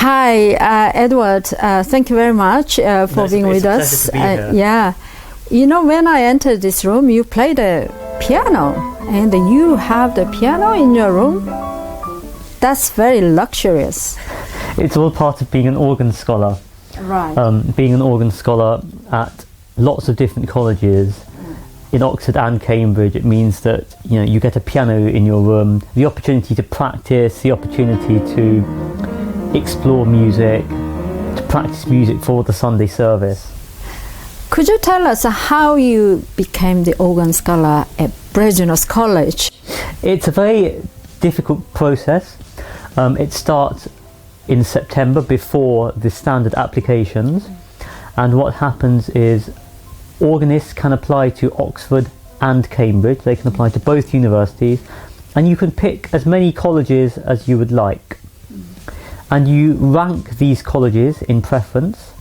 Hi, Edward. Thank you very much for being with us. Yeah. You know, when I entered this room, you played the piano, and you have the piano in your room. That's very luxurious. It's all part of being an organ scholar. Right. Being an organ scholar at lots of different colleges in Oxford and Cambridge, it means that you get a piano in your room, the opportunity to practice, the opportunity to explore music, to practice music for the Sunday service. Could you tell us how you became the organ scholar at Brasenose College? It's a very difficult process. It starts in September before the standard applications, and what happens is organists can apply to Oxford and Cambridge. They can apply to both universities, and you can pick as many colleges as you would like. And you rank these colleges in preference,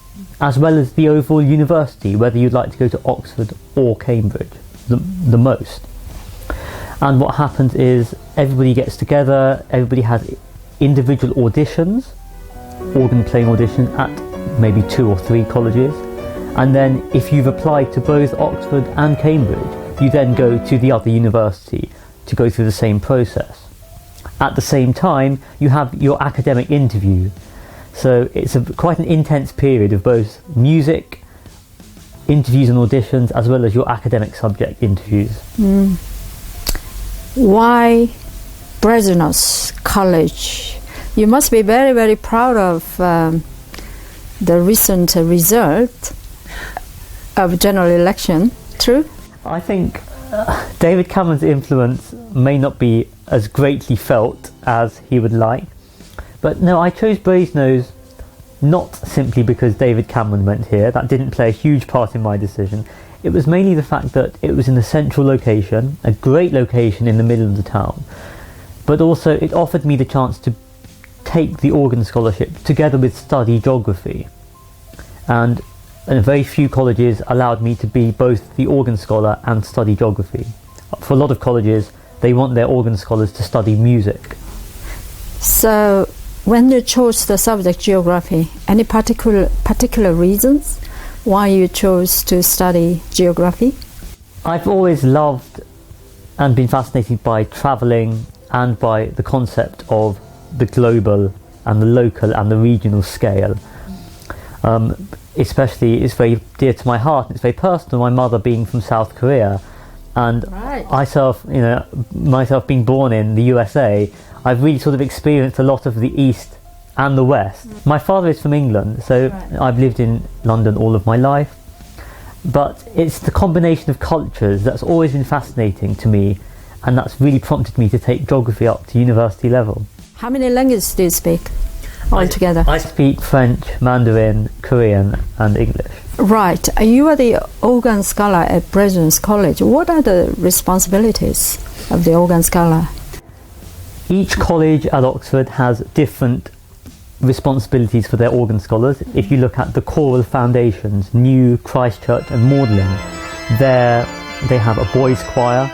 as well as the overall university, whether you'd like to go to Oxford or Cambridge the most. And what happens is everybody gets together, everybody has individual auditions, organ playing auditions at maybe 2 or 3 colleges. And then if you've applied to both Oxford and Cambridge, you then go to the other university to go through the same process. At the same time, you have your academic interview. So it's quite an intense period of both music, interviews and auditions, as well as your academic subject interviews. Why Brasenose College? You must be very, very proud of the recent result of general election, true? I think David Cameron's influence may not be as greatly felt as he would like. But no, I chose Brasenose not simply because David Cameron went here. That didn't play a huge part in my decision. It was mainly the fact that it was in a central location, a great location in the middle of the town. But also it offered me the chance to take the organ scholarship together with study geography. And very few colleges allowed me to be both the organ scholar and study geography. For a lot of colleges, they want their organ scholars to study music. So, when you chose the subject geography, any particular reasons why you chose to study geography? I've always loved and been fascinated by travelling and by the concept of the global and the local and the regional scale. Especially, it's very dear to my heart, it's very personal, my mother being from South Korea, and right. myself being born in the USA, I've really sort of experienced a lot of the East and the West. My father is from England, so right. I've lived in London all of my life, but it's the combination of cultures that's always been fascinating to me, and that's really prompted me to take geography up to university level. How many languages do you speak altogether? I speak French, Mandarin, Korean and English. Right. You are the organ scholar at Brasenose College. What are the responsibilities of the organ scholar? Each college at Oxford has different responsibilities for their organ scholars. If you look at the choral foundations, New, Christchurch and Magdalen, there they have a boys' choir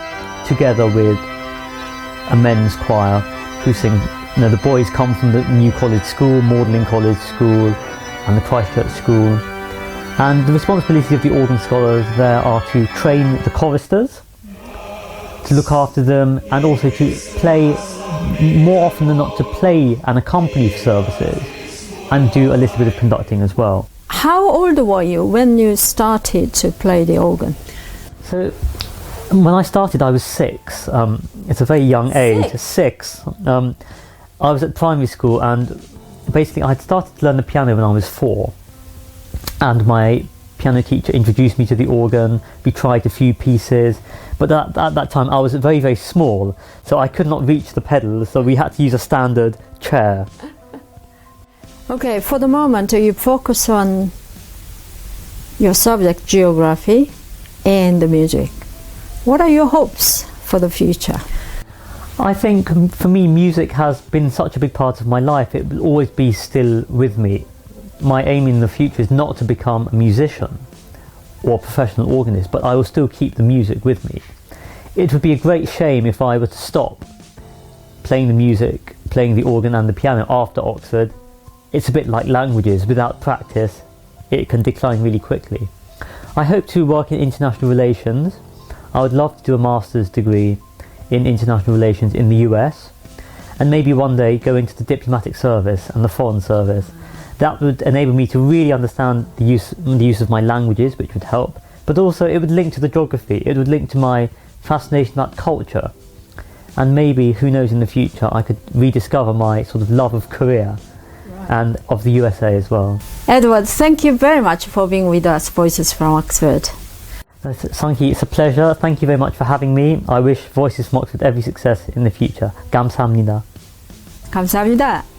together with a men's choir who sing. The boys come from the New College School, Magdalen College School and the Christchurch School. And the responsibilities of the organ scholars there are to train the choristers, to look after them, and also to play, more often than not, to play and accompany services and do a little bit of conducting as well. How old were you when you started to play the organ? So when I started I was 6. It's a very young age. 6. I was at primary school, and basically I'd started to learn the piano when I was 4, and my piano teacher introduced me to the organ. We tried a few pieces, but at that time I was very, very small, so I could not reach the pedals, so we had to use a standard chair. Okay, for the moment you focus on your subject geography and the music. What are your hopes for the future? I think for me music has been such a big part of my life. It will always be still with me. My aim in the future is not to become a musician or a professional organist, but I will still keep the music with me. It would be a great shame if I were to stop playing the music, playing the organ and the piano after Oxford it's a bit like languages. Without practice, it can decline really quickly. I hope to work in international relations. I would love to do a master's degree in international relations in the US, and maybe one day go into the diplomatic service and the foreign service. That would enable me to really understand the use of my languages, which would help, but also it would link to the geography, it would link to my fascination about culture, and maybe, who knows, in the future I could rediscover my sort of love of Korea and of the USA as well. Edward, thank you very much for being with us, Voices from Oxford. Sung Hee, it's a pleasure. Thank you very much for having me. I wish Voices from Oxford every success in the future. 감사합니다. 감사합니다.